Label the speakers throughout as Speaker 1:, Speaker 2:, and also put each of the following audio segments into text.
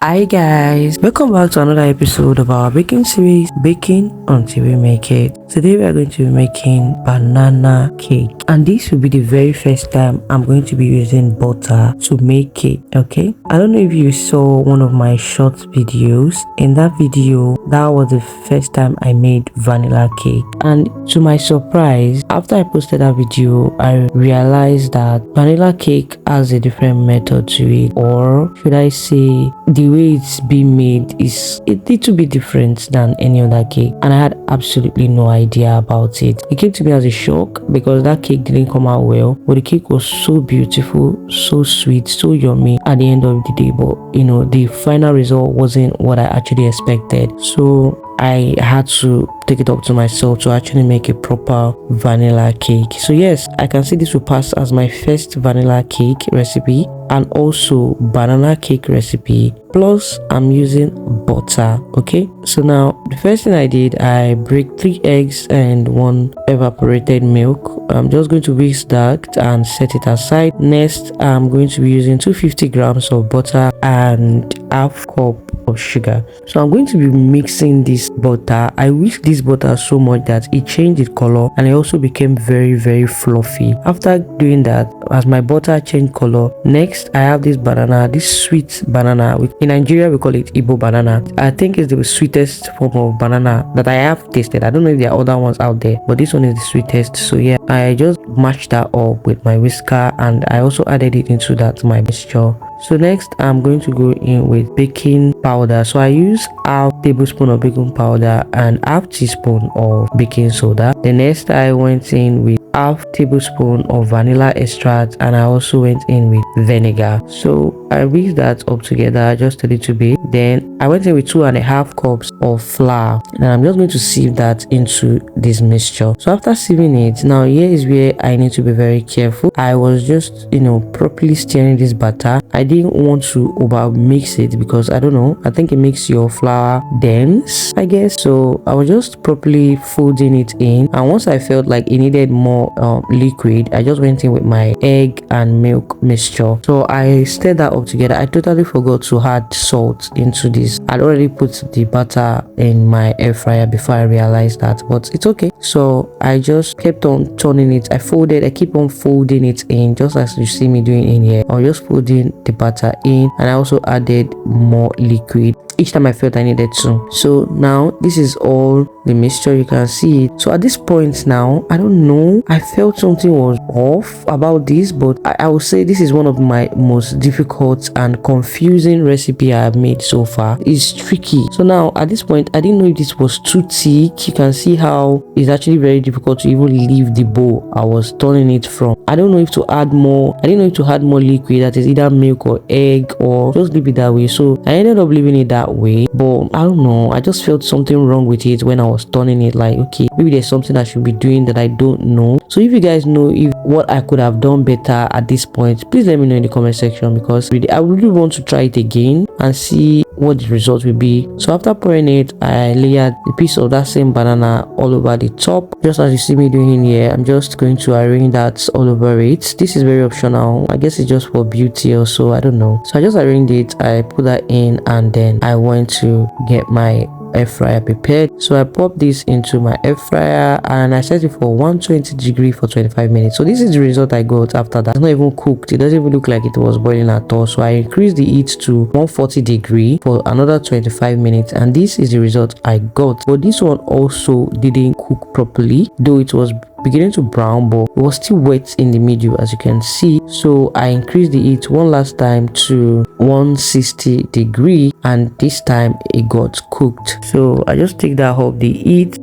Speaker 1: Hi guys, welcome back to another episode of our baking series, Baking Until We Make It. Today we are going to be making banana cake, and this will be the very first time I'm going to be using butter to make it. Okay, I don't know if you saw one of my short videos. In that video, that was the first time I made vanilla cake, and to my surprise, after I posted that video, I realized that vanilla cake has a different method to it, or should I say the way it's being made is a little bit different than any other cake, and I had absolutely no idea about it. It came to me as a shock because that cake didn't come out well, but the cake was so beautiful, so sweet, so yummy at the end of the day. But the final result wasn't what I actually expected, so I had to take it up to myself to actually make a proper vanilla cake. So yes, I can see this will pass as my first vanilla cake recipe and also banana cake recipe, plus I'm using butter. Okay, so now the first thing I did, I break 3 eggs and 1 evaporated milk. I'm just going to whisk that and set it aside. Next, I'm going to be using 250 grams of butter and half cup of sugar. So I'm going to be mixing this butter. I whisked this butter so much that it changed its color and it also became very fluffy. After doing that, as my butter changed color, next I have this banana, this sweet banana. In Nigeria we call it Igbo banana. I think it's the sweetest form of banana that I have tasted. I don't know if there are other ones out there, but this one is the sweetest. So yeah, I just mashed that up with my whisker and I also added it into my mixture. So next I'm going to go in with baking powder. So I use half tablespoon of baking powder and half teaspoon of baking soda. The next I went in with half tablespoon of vanilla extract and I also went in with vinegar. So I whisked that up together just a little bit. Then I went in with 2.5 cups of flour and I'm just going to sieve that into this mixture. So after sieving it, now here is where I need to be very careful. I was just properly stirring this batter. I didn't want to over mix it because I don't know, I think it makes your flour dense, I guess. So I was just properly folding it in, and once I felt like it needed more liquid, I just went in with my egg and milk mixture. So I stirred that up together. I totally forgot to add salt into this. I'd already put the butter in my air fryer before I realized that, but it's okay. So I just kept on turning it. I keep on folding it in just as you see me doing in here. I was just folding the butter in and I also added more liquid each time I felt I needed to. So now this is all the mixture, you can see it. So at this point now, I don't know, I felt something was off about this, but I would say this is one of my most difficult and confusing recipe I have made so far. It's tricky. So now at this point, I didn't know if this was too thick. You can see how it's actually very difficult to even leave the bowl I was turning it from. I don't know if to add more. I didn't know if to add more liquid, that is either milk or egg, or just leave it that way. So I ended up leaving it that way, but I don't know, I just felt something wrong with it when I was turning it. Like, okay, maybe there's something I should be doing that I don't know. So if you guys know if what I could have done better at this point, please let me know in the comment section, because I really want to try it again and see what the result will be. So after pouring it, I layered a piece of that same banana all over the top, just as you see me doing here. I'm just going to arrange that all over it. This is very optional, I guess it's just for beauty or so, I don't know. So I just arranged it, I put that in, and then I went to get my air fryer prepared. So I popped this into my air fryer and I set it for 120 degree for 25 minutes. So this is the result I got after that. It's not even cooked, it doesn't even look like it was boiling at all. So I increased the heat to 140 degree for another 25 minutes, and this is the result I got. But this one also didn't cook properly, though it was beginning to brown, but it was still wet in the middle, as you can see. So I increased the heat one last time to 160 degree, and this time it got cooked. So I just take that off the heat.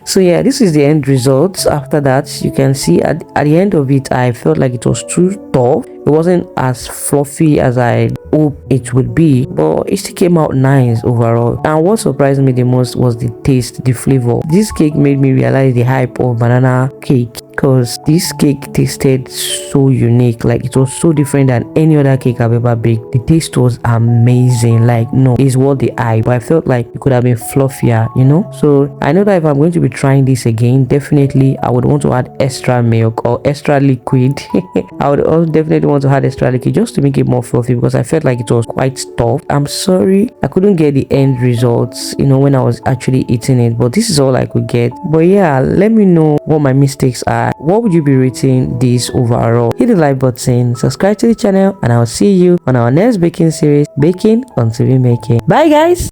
Speaker 1: So yeah, this is the end result. After that, you can see at the end of it, I felt like it was too tough. It wasn't as fluffy as I hoped it would be, but it still came out nice overall. And what surprised me the most was the taste, the flavor. This cake made me realize the hype of banana cake because this cake tasted so unique. Like, it was so different than any other cake I've ever baked. The taste was amazing. Like, no, it's worth the hype. But I felt like it could have been fluffier, you know. So I know that if I'm going to be trying this again, definitely I would want to add extra milk or extra liquid. I would also definitely want to add extra liquid just to make it more fluffy, because I felt like it was quite stuffed. I'm sorry I couldn't get the end results, you know, when I was actually eating it, but this is all I could get. But yeah, let me know what my mistakes are. What would you be rating this overall? Hit the like button, subscribe to the channel, and I'll see you on our next baking series, Baking Until We Make It. Bye guys.